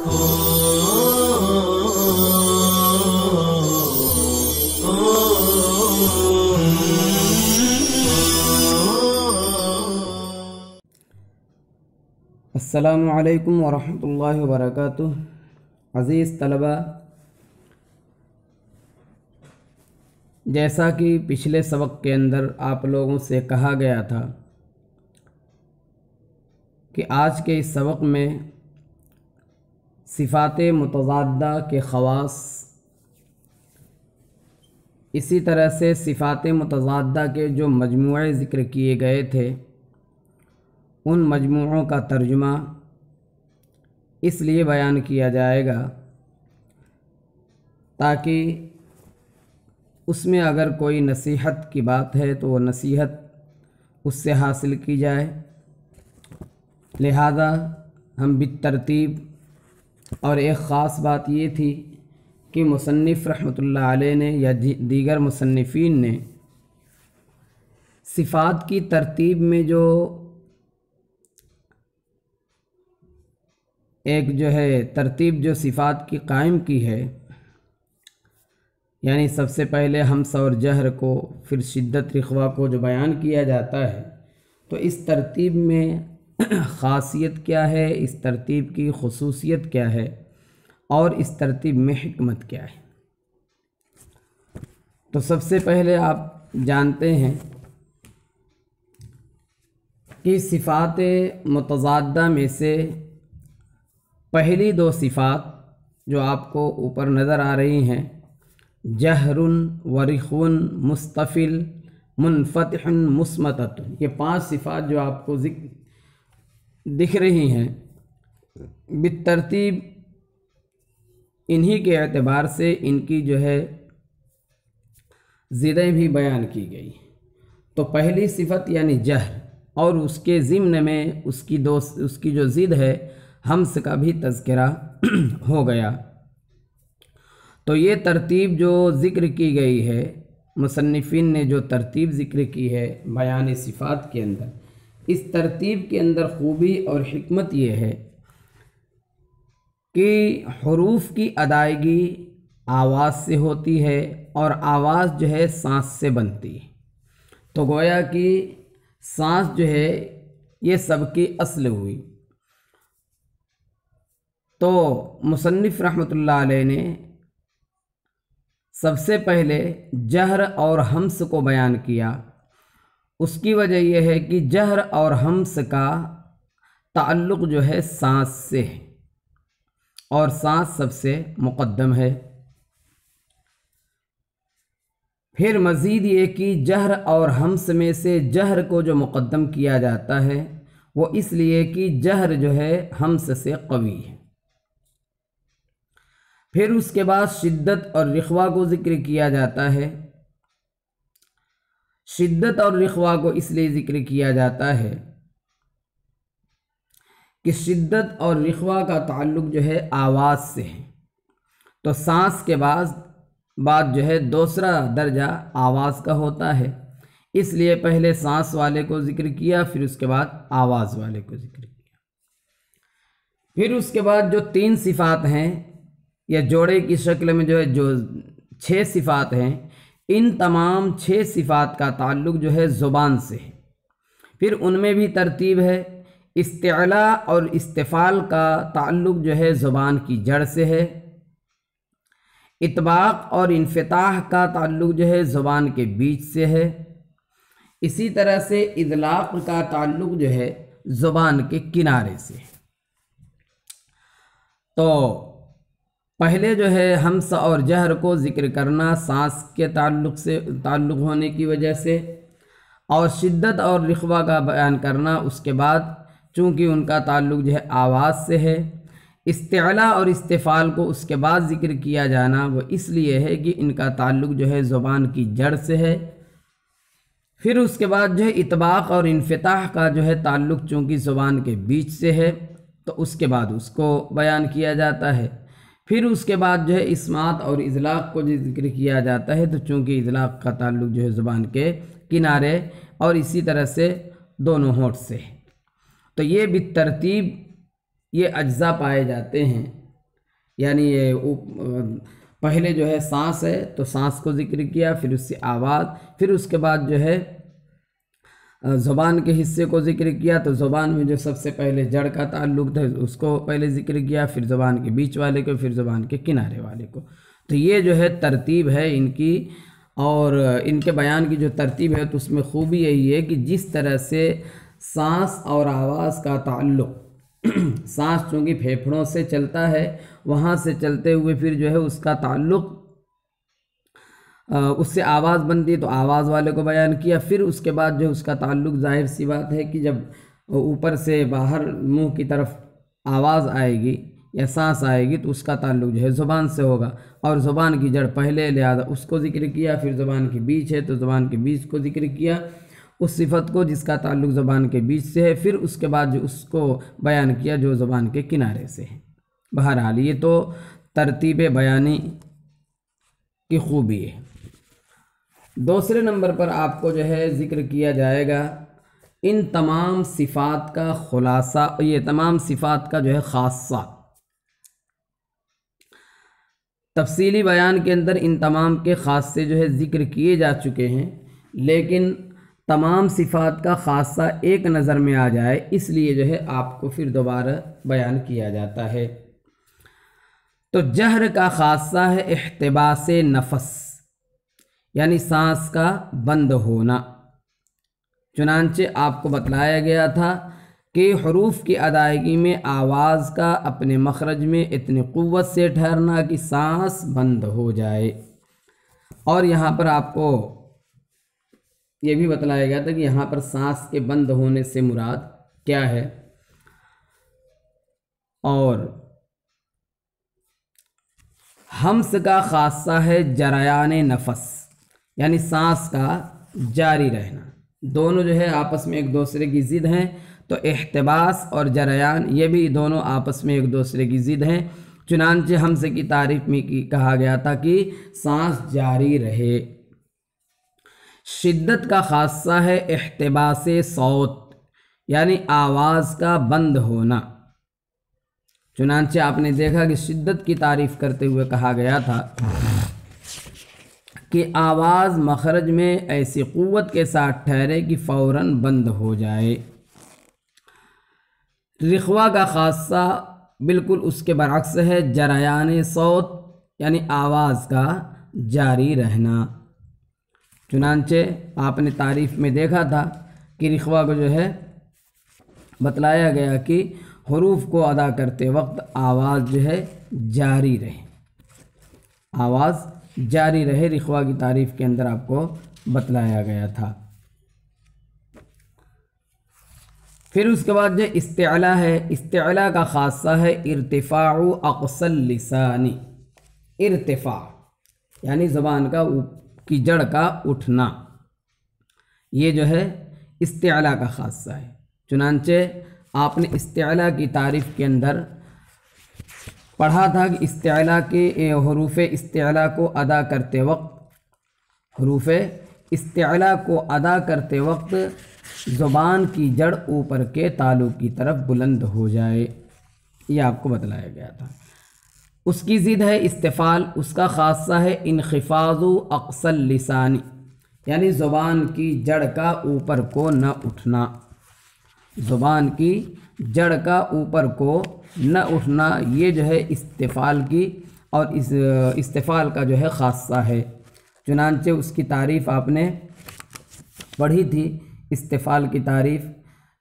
السلام علیکم ورحمۃ اللہ وبرکاتہ۔ عزیز طلبہ، جیسا کہ پچھلے سبق کے اندر آپ لوگوں سے کہا گیا تھا کہ آج کے اس سبق میں صفات متضادہ کے خواص، اسی طرح سے صفات متضادہ کے جو مجموعے ذکر کیے گئے تھے ان مجموعوں کا ترجمہ اس لیے بیان کیا جائے گا تاکہ اس میں اگر کوئی نصیحت کی بات ہے تو وہ نصیحت اس سے حاصل کی جائے۔ لہذا ہم بالترتیب، اور ایک خاص بات یہ تھی کہ مصنف رحمۃ اللہ علیہ نے یا دیگر مصنفین نے صفات کی ترتیب میں جو ایک ترتیب جو صفات کی قائم کی ہے، یعنی سب سے پہلے ہمس اور جہر کو، پھر شدت رخوہ کو جو بیان کیا جاتا ہے، تو اس ترتیب میں خاصیت کیا ہے، اس ترتیب کی خصوصیت کیا ہے، اور اس ترتیب میں حکمت کیا ہے۔ تو سب سے پہلے آپ جانتے ہیں کہ صفات متضادہ میں سے پہلی دو صفات جو آپ کو اوپر نظر آ رہی ہیں، جہر ورخون مستفل منفتح مصمتۃ، یہ 5 صفات جو آپ کو دکھ رہی ہیں، بالترتیب انہی کے اعتبار سے ان کی ضدیں بھی بیان کی گئی۔ تو پہلی صفت یعنی جہر، اور اس کے ضمن میں اس کی جو ضد ہے ہمس کا بھی تذکرہ ہو گیا۔ تو یہ ترتیب جو ذکر کی گئی ہے، مصنفین نے جو ترتیب ذکر کی ہے بیان صفات کے اندر، اس ترتیب کے اندر خوبی اور حکمت یہ ہے کہ حروف کی ادائیگی آواز سے ہوتی ہے، اور آواز سانس سے بنتی ہے۔ تو گویا کہ سانس یہ سب کی اصل ہوئی۔ تو مصنف رحمۃ اللہ علیہ نے سب سے پہلے جہر اور ہمس کو بیان کیا۔ اس کی وجہ یہ ہے کہ جہر اور ہمس کا تعلق سانس سے ہے، اور سانس سب سے مقدم ہے۔ پھر مزید یہ کہ جہر اور ہمس میں سے جہر کو جو مقدم کیا جاتا ہے وہ اس لیے کہ جہر ہمس سے قوی ہے۔ پھر اس کے بعد شدت اور رخوہ کو ذکر کیا جاتا ہے۔ شدت اور رخوہ کو اس لیے ذکر کیا جاتا ہے کہ شدت اور رخوہ کا تعلق آواز سے ہے۔ تو سانس کے بعد دوسرا درجہ آواز کا ہوتا ہے، اس لیے پہلے سانس والے کو ذکر کیا، پھر اس کے بعد آواز والے کو ذکر کیا۔ پھر اس کے بعد جو 3 صفات ہیں یا جوڑے کی شکل میں جو 6 صفات ہیں، ان تمام 6 صفات کا تعلق زبان سے ہے۔ پھر ان میں بھی ترتیب ہے۔ استعلاء اور استفعال کا تعلق زبان کی جڑ سے ہے۔ اطباق اور انفتاح کا تعلق زبان کے بیچ سے ہے۔ اسی طرح سے اطلاق کا تعلق زبان کے کنارے سے ہے۔ تو پہلے ہمس اور جہر کو ذکر کرنا سانس کے تعلق ہونے کی وجہ سے، اور شدت اور رخوہ کا بیان کرنا اس کے بعد چونکہ ان کا تعلق آواز سے ہے۔ استعلاء اور استفعال کو اس کے بعد ذکر کیا جانا وہ اس لیے ہے کہ ان کا تعلق زبان کی جڑ سے ہے۔ پھر اس کے بعد اطباق اور انفتاح کا تعلق چونکہ زبان کے بیچ سے ہے، تو اس کے بعد اس کو بیان کیا جاتا ہے۔ پھر اس کے بعد اسمات اور اطلاق کو ذکر کیا جاتا ہے، تو چونکہ اطلاق کا تعلق زبان کے کنارے اور اسی طرح سے دونوں ہونٹ سے ہے۔ تو یہ بالترتیب یہ اجزاء پائے جاتے ہیں یعنی یہ پہلے جو ہے سانس ہے تو سانس کو ذکر کیا، پھر اس سے آواز، پھر اس کے بعد جو ہے زبان کے حصے کو ذکر کیا، تو زبان میں جو سب سے پہلے جڑ کا تعلق تھا اس کو پہلے ذکر کیا، پھر زبان کے بیچ والے کو، پھر زبان کے کنارے والے کو۔ تو یہ جو ہے ترتیب ہے ان کی، اور ان کے بیان کی جو ترتیب ہے تو اس میں خوبی یہی ہے کہ جس طرح سے سانس اور آواز کا تعلق سانس چونکہ پھیپھڑوں سے چلتا ہے، وہاں سے چلتے ہوئے پھر جو ہے اس کا تعلق اس سے آواز بنتی ہے تو آواز والے کو بیان کیا، پھر اس کے بعد جو اس کا تعلق ظاہر سی بات ہے کہ جب اوپر سے باہر منہ کی طرف آواز آئے گی یا سانس آئے گی تو اس کا تعلق جو ہے زبان سے ہوگا، اور زبان کی جڑ پہلے لہذا اس کو ذکر کیا، پھر زبان کے بیچ ہے تو زبان کے بیچ کو ذکر کیا، اس صفت کو جس کا تعلق زبان کے بیچ سے ہے، پھر اس کے بعد جو اس کو بیان کیا جو زبان کے کنارے سے ہے۔ بہرحال یہ تو ترتیب بیانی کی خوبی ہے۔ دوسرے نمبر پر آپ کو جو ہے ذکر کیا جائے گا ان تمام صفات کا خلاصہ، یہ تمام صفات کا جو ہے خاصہ۔ تفصیلی بیان کے اندر ان تمام کے خاصے جو ہے ذکر کیے جا چکے ہیں، لیکن تمام صفات کا خاصہ ایک نظر میں آ جائے اس لیے جو ہے آپ کو پھر دوبارہ بیان کیا جاتا ہے۔ تو جہر کا خاصہ ہے احتباس نفس، یعنی سانس کا بند ہونا۔ چنانچہ آپ کو بتلایا گیا تھا کہ حروف کی ادائیگی میں آواز کا اپنے مخرج میں اتنی قوت سے ٹھہرنا کہ سانس بند ہو جائے، اور یہاں پر آپ کو یہ بھی بتلایا گیا تھا کہ یہاں پر سانس کے بند ہونے سے مراد کیا ہے، اور ہمس کا خاصہ ہے جریان نفس، یعنی سانس کا جاری رہنا۔ دونوں جو ہے آپس میں ایک دوسرے کی ضد ہیں، تو احتباس اور جریان یہ بھی دونوں آپس میں ایک دوسرے کی ضد ہیں، چنانچہ ہمس کی تعریف میں کہا گیا تھا کہ سانس جاری رہے۔ شدت کا خاصہ ہے احتباس صوت، یعنی آواز کا بند ہونا۔ چنانچہ آپ نے دیکھا کہ شدت کی تعریف کرتے ہوئے کہا گیا تھا کہ آواز مخرج میں ایسی قوت کے ساتھ ٹھہرے کہ فوراً بند ہو جائے۔ رخوا کا خاصہ بالکل اس کے برعکس ہے جریان صوت، یعنی آواز کا جاری رہنا۔ چنانچہ آپ نے تعریف میں دیکھا تھا کہ رخوا کو جو ہے بتلایا گیا کہ حروف کو ادا کرتے وقت آواز جو ہے جاری رہے، آواز جاری رہے، رخوا کی تعریف کے اندر آپ کو بتلایا گیا تھا۔ پھر اس کے بعد جو استعلا ہے، استعلا کا خاصہ ہے ارتفاع اقصى اللسان، ارتفاع یعنی زبان کی جڑ کا اٹھنا، یہ جو ہے استعلا کا خاصہ ہے۔ چنانچہ آپ نے استعلا کی تعریف کے اندر پڑھا تھا کہ استعلا کے حروف استعلا کو ادا کرتے وقت، حروف استعلا کو ادا کرتے وقت زبان کی جڑ اوپر کے تالو کی طرف بلند ہو جائے، یہ آپ کو بتلایا گیا تھا۔ اس کی ضد ہے استفال، اس کا خاصہ ہے انخفاض اقصى اللسان، یعنی زبان کی جڑ کا اوپر کو نہ اٹھنا، زبان کی جڑ کا اوپر کو نہ اٹھنا، یہ جو ہے استفال کی اور اس استفال کا جو ہے خاصہ ہے۔ چنانچہ اس کی تعریف آپ نے پڑھی تھی، استفال کی تعریف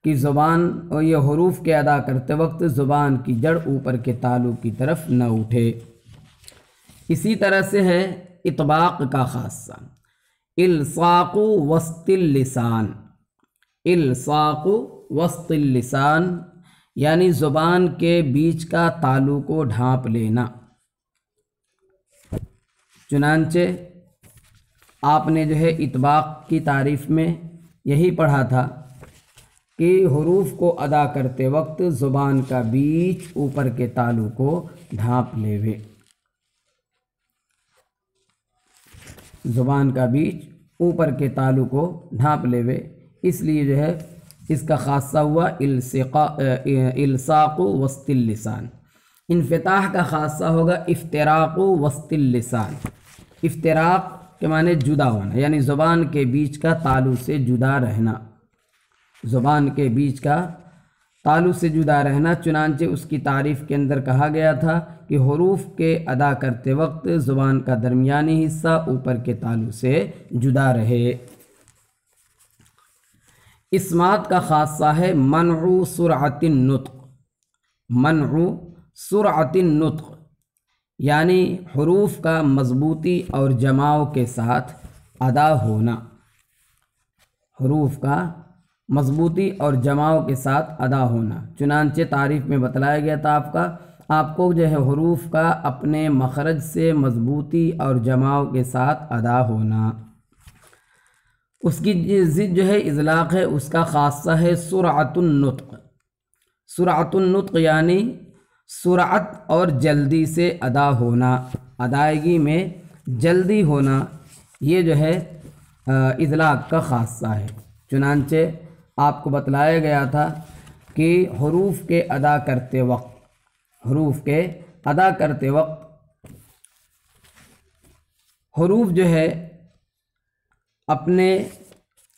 کہ زبان اور یہ حروف کے ادا کرتے وقت زبان کی جڑ اوپر کے تالو کی طرف نہ اٹھے۔ اسی طرح سے ہے اطباق کا خاصہ الصاق وسط اللسان، الصاق وسط اللسان یعنی زبان کے بیچ کا تالو کو ڈھانپ لینا۔ چنانچہ آپ نے جو ہے اطباق کی تعریف میں یہی پڑھا تھا کہ حروف کو ادا کرتے وقت زبان کا بیچ اوپر کے تالو کو ڈھانپ لیوے، زبان کا بیچ اوپر کے تالو کو ڈھانپ لیوے، اس لیے جو ہے اس کا خاصہ ہوا الصاق وسط اللسان۔ انفتاح کا خاصہ ہوگا افتراق وسط اللسان، افتراق کے معنی جدا ہونا، یعنی زبان کے بیچ کا تالو سے جدا رہنا، زبان کے بیچ کا تالو سے جدا رہنا۔ چنانچہ اس کی تعریف کے اندر کہا گیا تھا کہ حروف کے ادا کرتے وقت زبان کا درمیانی حصہ اوپر کے تالو سے جدا رہے۔ اسمات کا خاصہ ہے منع سرعت النطق، منع سرعت النطق یعنی حروف کا مضبوطی اور جماؤ کے ساتھ ادا ہونا، حروف کا مضبوطی اور جماؤ کے ساتھ ادا ہونا۔ چنانچہ تعریف میں بتلایا گیا تھا آپ کو جو ہے حروف کا اپنے مخرج سے مضبوطی اور جماؤ کے ساتھ ادا ہونا۔ اس کی ضد جو ہے اطلاق ہے، اس کا خاصہ ہے سرعت النطق، سرعت النطق یعنی سرعت اور جلدی سے ادا ہونا، ادائیگی میں جلدی ہونا، یہ جو ہے اطلاق کا خاصہ ہے۔ چنانچہ آپ کو بتلایا گیا تھا کہ حروف کے ادا کرتے وقت، حروف کے ادا کرتے وقت حروف جو ہے اپنے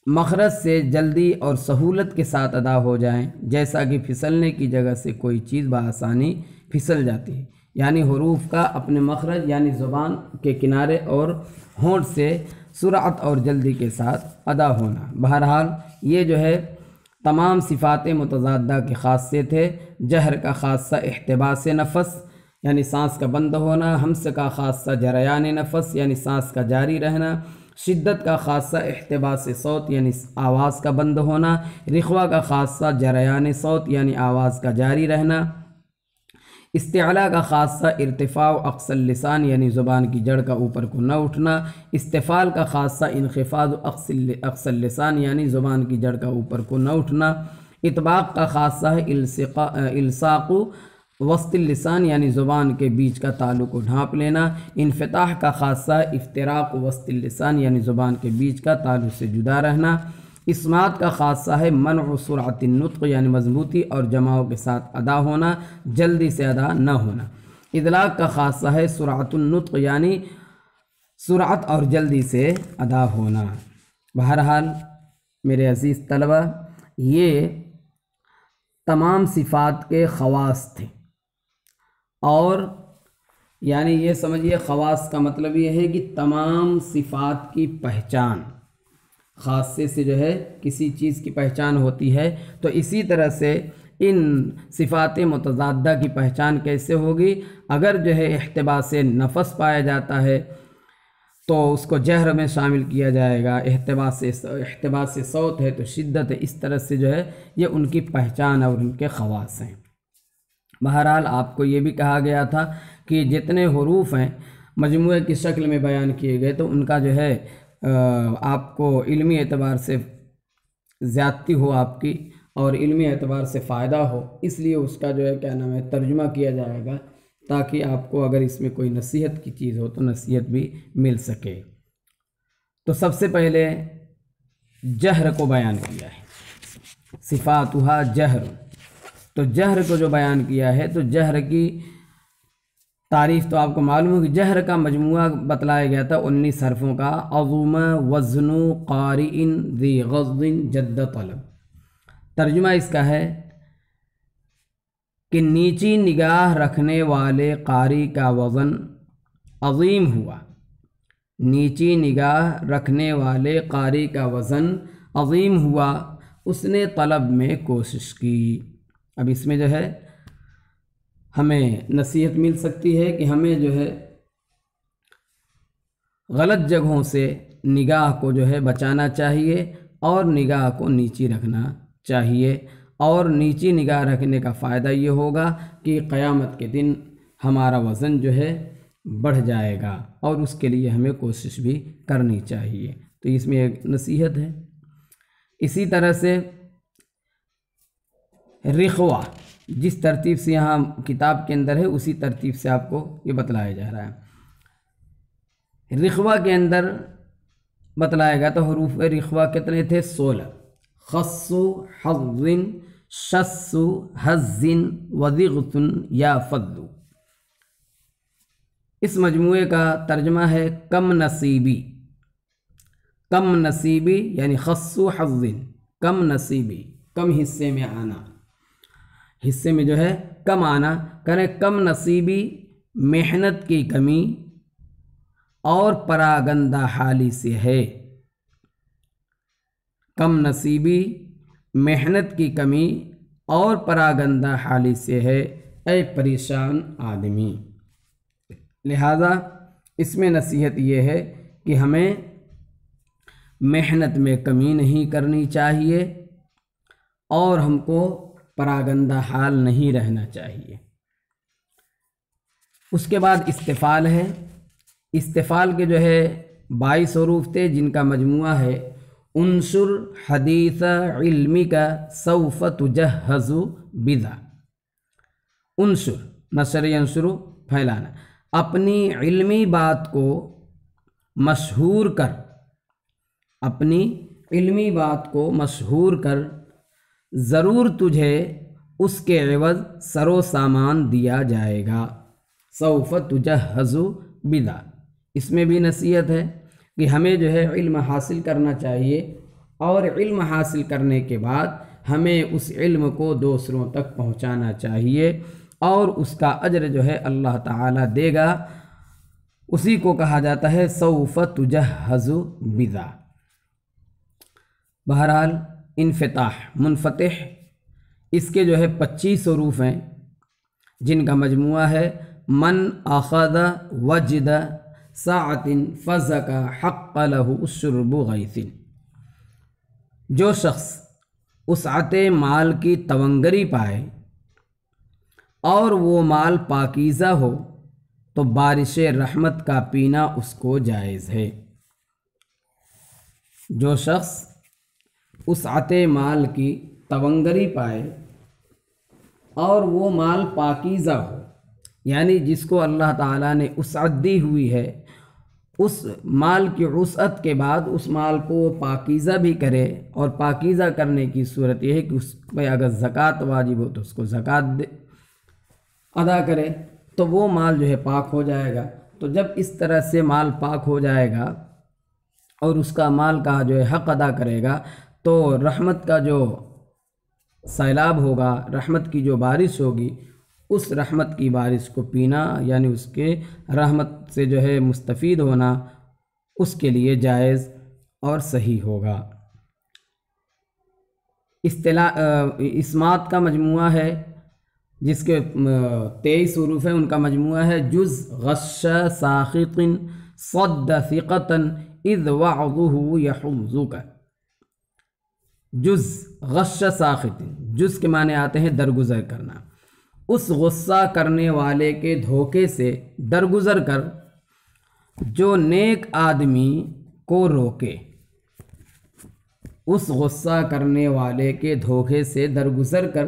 مخرج سے جلدی اور سہولت کے ساتھ ادا ہو جائیں، جیسا کہ پھسلنے کی جگہ سے کوئی چیز بآسانی پھسل جاتی ہے، یعنی حروف کا اپنے مخرج یعنی زبان کے کنارے اور ہونٹ سے سرعت اور جلدی کے ساتھ ادا ہونا۔ بہرحال یہ جو ہے تمام صفات متضادہ کی خاصیت ہے۔ جہر کا خاصہ احتباس نفس یعنی سانس کا بند ہونا، ہمس کا خاصہ جریان نفس یعنی سانس کا جاری رہنا، شدت کا خاصہ احتباس صوت یعنی آواز کا بند ہونا، رخوہ کا خاصہ جریان صوت یعنی آواز کا جاری رہنا، استعلاء کا خاصہ ارتفاع اقصى اللسان یعنی زبان کی جڑ کا اوپر کو نہ اٹھنا، استفال کا خاصہ انخفاض اقصى اللسان یعنی زبان کی جڑ کا اوپر کو نہ اٹھنا، اطباق کا خاصہ ہے الصاق وسط اللسان یعنی زبان کے بیچ کا تالو کو ڈھانپ لینا، انفتاح کا خاصہ افتراق وسط اللسان یعنی زبان کے بیچ کا تالو سے جدا رہنا، اسمات کا خاصہ ہے منع سرعت النطق یعنی مضبوطی اور جماؤ کے ساتھ ادا ہونا، جلدی سے ادا نہ ہونا، اطلاق کا خاصہ ہے سرعت النطق یعنی سرعت اور جلدی سے ادا ہونا۔ بہرحال میرے عزیز طلبہ، یہ تمام صفات کے خواص تھے، اور یعنی یہ سمجھیے خواص کا مطلب یہ ہے کہ تمام صفات کی پہچان، خاصے سے جو ہے کسی چیز کی پہچان ہوتی ہے، تو اسی طرح سے ان صفات متضادہ کی پہچان کیسے ہوگی؟ اگر جو ہے احتباس نفس پایا جاتا ہے تو اس کو جہر میں شامل کیا جائے گا، احتباس صوت ہے تو شدت ہے، اس طرح سے جو ہے یہ ان کی پہچان اور ان کے خواص ہیں۔ بہرحال آپ کو یہ بھی کہا گیا تھا کہ جتنے حروف ہیں مجموعے کی شکل میں بیان کیے گئے تو ان کا جو ہے آپ کو علمی اعتبار سے زیادتی ہو آپ کی اور علمی اعتبار سے فائدہ ہو، اس لیے اس کا جو ہے کیا نام ہے ترجمہ کیا جائے گا، تاکہ آپ کو اگر اس میں کوئی نصیحت کی چیز ہو تو نصیحت بھی مل سکے۔ تو سب سے پہلے جہر کو بیان کیا ہے، صفاتھا جہر، تو جہر کو جو بیان کیا ہے تو جہر کی تعریف تو آپ کو معلوم ہے کہ جہر کا مجموعہ بتلایا گیا تھا 19 حرفوں کا، عظم وزن قارئ ذی غض جد طلب۔ ترجمہ اس کا ہے کہ نیچی نگاہ رکھنے والے قاری کا وزن عظیم ہوا، نیچی نگاہ رکھنے والے قاری کا وزن عظیم ہوا، اس نے طلب میں کوشش کی۔ اب اس میں جو ہے ہمیں نصیحت مل سکتی ہے کہ ہمیں جو ہے غلط جگہوں سے نگاہ کو جو ہے بچانا چاہیے اور نگاہ کو نیچی رکھنا چاہیے، اور نیچی نگاہ رکھنے کا فائدہ یہ ہوگا کہ قیامت کے دن ہمارا وزن جو ہے بڑھ جائے گا، اور اس کے لیے ہمیں کوشش بھی کرنی چاہیے۔ تو اس میں ایک نصیحت ہے۔ اسی طرح سے رخوہ جس ترتیب سے یہاں کتاب کے اندر ہے اسی ترتیب سے آپ کو یہ بتلایا جا رہا ہے۔ رخوہ کے اندر بتلایا گیا تو حروف رخوہ کتنے تھے؟ 16، خص، حظ، شس، حز، وضغط یا فض۔ اس مجموعے کا ترجمہ ہے کم نصیبی. کم نصیبی یعنی خصو حظ، کم نصیبی کم حصے میں آنا، حصے میں جو ہے کم آنا. کریں کم نصیبی محنت کی کمی اور پراگندہ حالی سے ہے. کم نصیبی محنت کی کمی اور پراگندہ حالی سے ہے اے پریشان آدمی. لہذا اس میں نصیحت یہ ہے کہ ہمیں محنت میں کمی نہیں کرنی چاہیے اور ہم کو پراگندہ حال نہیں رہنا چاہیے. اس کے بعد استفال ہے. استفال کے جو ہے 22 حروف تھے جن کا مجموعہ ہے انشر حدیث علمی کا سوف تجہز بذا. انشر نشر ینشر پھیلانا، اپنی علمی بات کو مشہور کر، اپنی علمی بات کو مشہور کر، ضرور تجھے اس کے عوض سر و سامان دیا جائے گا. سوف تجہز بذا، اس میں بھی نصیحت ہے کہ ہمیں جو ہے علم حاصل کرنا چاہیے اور علم حاصل کرنے کے بعد ہمیں اس علم کو دوسروں تک پہنچانا چاہیے اور اس کا اجر جو ہے اللہ تعالیٰ دے گا. اسی کو کہا جاتا ہے سوف تجہز بذا. بہرحال انفتاح منفتح اس کے جو ہے 25 حروف ہیں جن کا مجموعہ ہے من اخذ وجد ساعت فزک حق له شرب غیث. جو شخص وسعت مال کی تونگری پائے اور وہ مال پاکیزہ ہو تو بارش رحمت کا پینا اس کو جائز ہے. جو شخص وسعت مال کی تونگری پائے اور وہ مال پاکیزہ ہو، یعنی جس کو اللہ تعالیٰ نے وسعت دی ہوئی ہے، اس مال کی وسعت کے بعد اس مال کو وہ پاکیزہ بھی کرے، اور پاکیزہ کرنے کی صورت یہ ہے کہ اس پہ اگر زکوٰۃ واجب ہو تو اس کو زکوٰۃ ادا کرے تو وہ مال جو ہے پاک ہو جائے گا. تو جب اس طرح سے مال پاک ہو جائے گا اور اس کا مال کا جو ہے حق ادا کرے گا تو رحمت کا جو سیلاب ہوگا، رحمت کی جو بارش ہوگی، اس رحمت کی بارش کو پینا یعنی اس کے رحمت سے جو ہے مستفید ہونا اس کے لیے جائز اور صحیح ہوگا. اسمات کا مجموعہ ہے جس کے 23 حروف ہیں، ان کا مجموعہ ہے جز غش ساخط صد ثقتا اذ وعظه یحوزک. جز غش ساخط، جز کے معنی آتے ہیں درگزر کرنا. اس غصہ کرنے والے کے دھوکے سے درگزر کر جو نیک آدمی کو روکے. اس غصہ کرنے والے کے دھوکے سے درگزر کر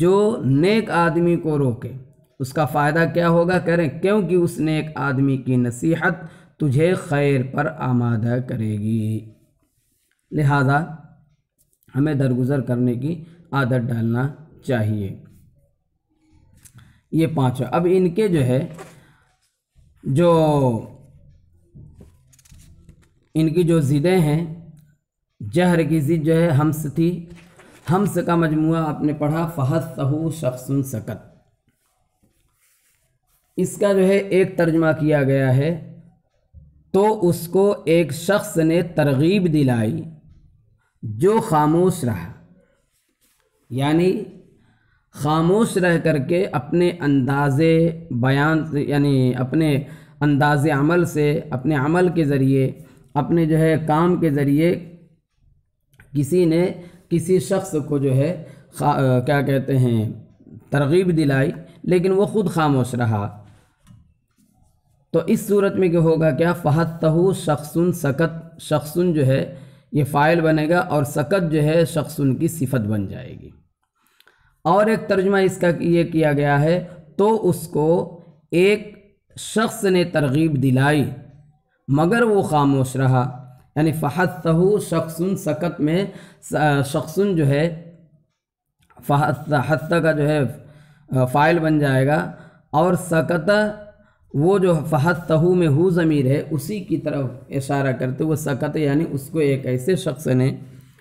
جو نیک آدمی کو روکے. اس کا فائدہ کیا ہوگا؟ کریں کیونکہ اس نیک آدمی کی نصیحت تجھے خیر پر آمادہ کرے گی. لہذا ہمیں درگزر کرنے کی عادت ڈالنا چاہیے. یہ 5. اب ان کے جو ہے ان کی جو ضدیں ہیں، جہر کی ضد جو ہے ہمس تھی. ہمس کا مجموعہ آپ نے پڑھا فحثہ شخص سکت. اس کا جو ہے ایک ترجمہ کیا گیا ہے تو اس کو ایک شخص نے ترغیب دلائی جو خاموش رہا، یعنی خاموش رہ کر کے اپنے انداز بیان سے، یعنی اپنے انداز عمل سے، اپنے عمل کے ذریعے، اپنے جو ہے کام کے ذریعے کسی نے کسی شخص کو جو ہے کیا کہتے ہیں ترغیب دلائی، لیکن وہ خود خاموش رہا. تو اس صورت میں کیا ہوگا؟ کیا فحثہ شخص سکت، شخص جو ہے یہ فاعل بنے گا اور سکت جو ہے شخص کی صفت بن جائے گی. اور ایک ترجمہ اس کا یہ کیا گیا ہے تو اس کو ایک شخص نے ترغیب دلائی مگر وہ خاموش رہا، یعنی فحثہ شخص سکت میں شخص جو ہے حث کا جو ہے فاعل بن جائے گا اور سکت وہ جو فحثہ میں ہو ضمیر ہے اسی کی طرف اشارہ کرتے وہ سکت، یعنی اس کو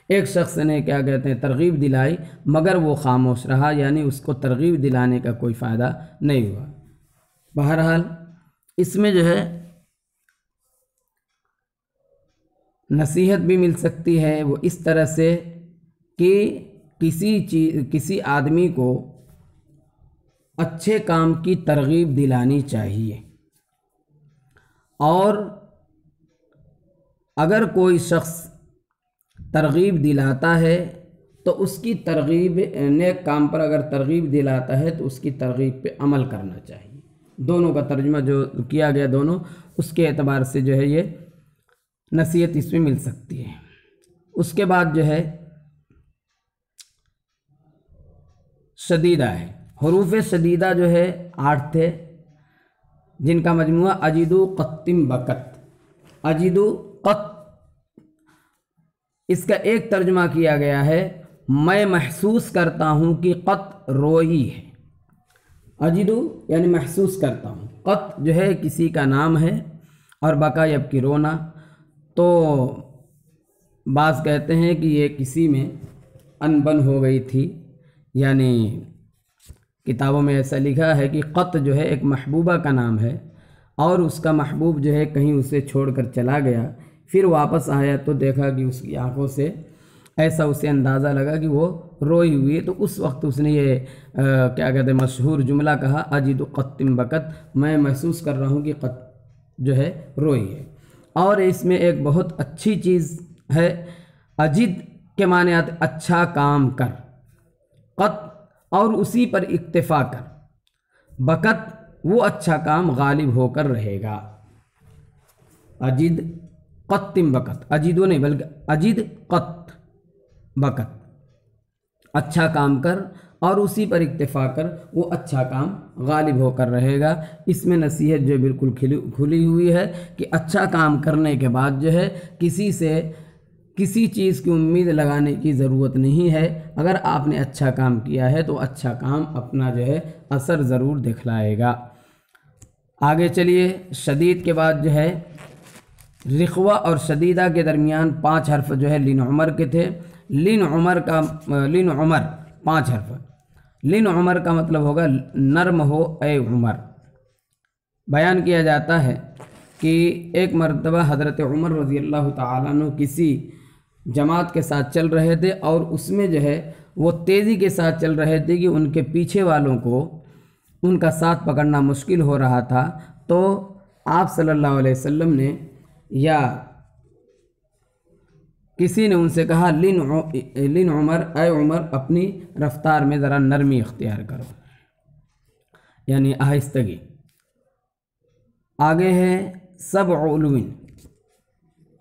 ایک شخص نے کیا کہتے ہیں ترغیب دلائی مگر وہ خاموش رہا، یعنی اس کو ترغیب دلانے کا کوئی فائدہ نہیں ہوا۔ بہرحال اس میں جو ہے نصیحت بھی مل سکتی ہے وہ اس طرح سے کہ کسی آدمی کو اچھے کام کی ترغیب دلانی چاہیے، اور اگر کوئی شخص ترغیب دلاتا ہے تو اس کی ترغیب نیک کام پر اگر ترغیب دلاتا ہے تو اس کی ترغیب پہ عمل کرنا چاہیے۔ دونوں کا ترجمہ جو کیا گیا دونوں، اس کے اعتبار سے جو ہے یہ نصیحت اس میں مل سکتی ہے۔ اس کے بعد جو ہے شدیدہ ہے، حروف شدیدہ جو ہے 8 تھے، جن کا مجموعہ اجدو قطم بکت، اجدو قط، اس کا ایک ترجمہ کیا گیا ہے میں محسوس کرتا ہوں کہ قط روئی ہے۔ اجدو یعنی محسوس کرتا ہوں، قط جو ہے کسی کا نام ہے، اور بکا یبکی رونا، تو بعض کہتے ہیں کہ یہ کسی میں انبن ہو گئی تھی، یعنی کتابوں میں ایسا لکھا ہے کہ قط جو ہے ایک محبوبہ کا نام ہے، اور اس کا محبوب جو ہے کہیں اسے چھوڑ کر چلا گیا، پھر واپس آیا تو دیکھا کہ اس کی آنکھوں سے ایسا اسے اندازہ لگا کہ وہ روئی ہوئی ہے، تو اس وقت اس نے یہ کیا کہتے ہیں مشہور جملہ کہا اجد قطم بکت، میں محسوس کر رہا ہوں کہ قط جو ہے روئی ہے۔ اور اس میں ایک بہت اچھی چیز ہے، اجد کے معنی آتے اچھا کام کر، قط اور اسی پر اکتفا کر، بکت وہ اچھا کام غالب ہو کر رہے گا۔ اجد قطم بکت، اجدو نہیں بلکہ اجد قط بکت، اچھا کام کر اور اسی پر اکتفا کر، وہ اچھا کام غالب ہو کر رہے گا۔ اس میں نصیحت جو بالکل کھلی ہوئی ہے کہ اچھا کام کرنے کے بعد جو ہے کسی سے کسی چیز کی امید لگانے کی ضرورت نہیں ہے، اگر آپ نے اچھا کام کیا ہے تو اچھا کام اپنا جو ہے اثر ضرور دکھلائے گا۔ آگے چلیے، شدید کے بعد جو ہے رخوہ اور شدیدہ کے درمیان 5 حرف جو ہے لن عمر کے تھے۔ لن عمر 5 حرف، لن عمر کا مطلب ہوگا نرم ہو اے عمر۔ بیان کیا جاتا ہے کہ ایک مرتبہ حضرت عمر رضی اللہ تعالیٰ عنہ کسی جماعت کے ساتھ چل رہے تھے، اور اس میں جو ہے وہ تیزی کے ساتھ چل رہے تھے کہ ان کے پیچھے والوں کو ان کا ساتھ پکڑنا مشکل ہو رہا تھا، تو آپ صلی اللہ علیہ وسلم نے یا کسی نے ان سے کہا لن عمر اے عمر اپنی رفتار میں ذرا نرمی اختیار کرو، یعنی آہستگی۔ آگے ہے سبع علوین،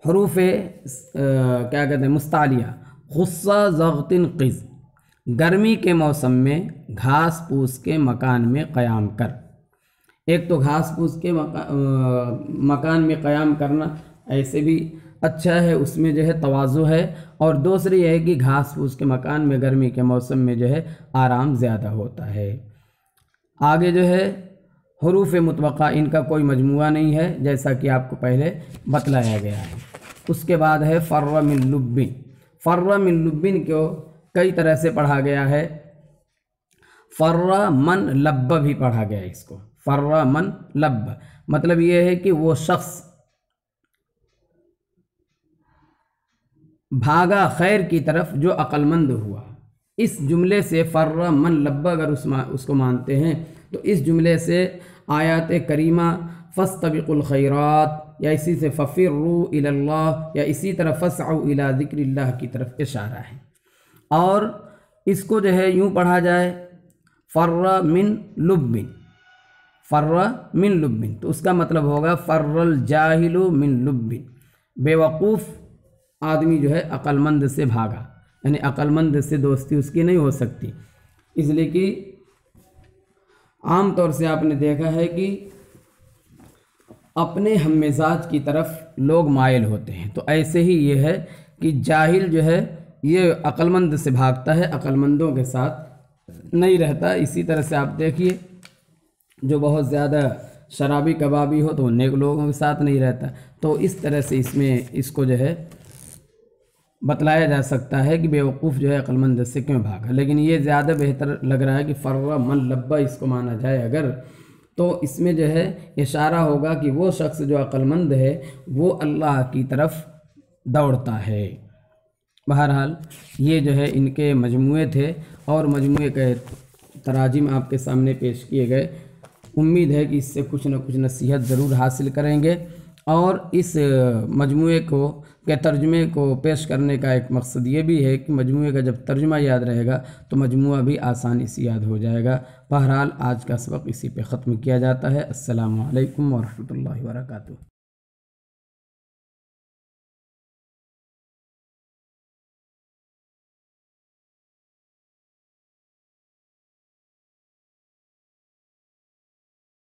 حروف کیا کہتے ہیں مستعلیہ، غصہ ضغطن قز، گرمی کے موسم میں گھاس پھوس کے مکان میں قیام کر۔ ایک تو گھاس پھوس کے مکان میں قیام کرنا ایسے بھی اچھا ہے، اس میں جو ہے تواضع ہے، اور دوسری یہ ہے کہ گھاس پھوس کے مکان میں گرمی کے موسم میں جو ہے آرام زیادہ ہوتا ہے۔ آگے جو ہے حروف متوقع، ان کا کوئی مجموعہ نہیں ہے جیسا کہ آپ کو پہلے بتلایا گیا ہے۔ اس کے بعد ہے فر من لبن، فر من لبن کو کئی طرح سے پڑھا گیا ہے، فر من لب بھی پڑھا گیا ہے، اس کو فر من لب مطلب یہ ہے کہ وہ شخص بھاگا خیر کی طرف جو عقل مند ہوا۔ اس جملے سے فر من لب اگر اس کو مانتے ہیں تو اس جملے سے آیات کریمہ فاستبقوا الخیرات یا اسی سے ففروا الی اللہ یا اسی طرح فاسعوا الی ذکر اللہ کی طرف اشارہ ہے، اور اس کو جو ہے یوں پڑھا جائے فر من لبن، فر من لبن، تو اس کا مطلب ہوگا فر الجاہل من لبن، بے وقوف آدمی جو ہے عقل مند سے بھاگا، یعنی عقل مند سے دوستی اس کی نہیں ہو سکتی، اس لیے کہ عام طور سے آپ نے دیکھا ہے کہ اپنے ہم مزاج کی طرف لوگ مائل ہوتے ہیں، تو ایسے ہی یہ ہے کہ جاہل جو ہے یہ عقل مند سے بھاگتا ہے، عقل مندوں کے ساتھ نہیں رہتا۔ اسی طرح سے آپ دیکھیے جو بہت زیادہ شرابی کبابی ہو تو وہ نیک لوگوں کے ساتھ نہیں رہتا۔ تو اس طرح سے اس میں اس کو جو ہے بتلایا جا سکتا ہے کہ بیوقوف جو ہے عقل مند سے کیوں بھاگا، لیکن یہ زیادہ بہتر لگ رہا ہے کہ فر من لبا اس کو مانا جائے اگر، تو اس میں جو ہے اشارہ ہوگا کہ وہ شخص جو عقل مند ہے وہ اللہ کی طرف دوڑتا ہے۔ بہرحال یہ جو ہے ان کے مجموعے تھے اور مجموعے کے تراجم آپ کے سامنے پیش کیے گئے۔ امید ہے کہ اس سے کچھ نہ کچھ نصیحت ضرور حاصل کریں گے، اور اس مجموعے کے ترجمے کو پیش کرنے کا ایک مقصد یہ بھی ہے کہ مجموعے کا جب ترجمہ یاد رہے گا تو مجموعہ بھی آسانی سے یاد ہو جائے گا۔ بہرحال آج کا سبق اسی پہ ختم کیا جاتا ہے۔ السلام علیکم ورحمۃ اللہ وبرکاتہ۔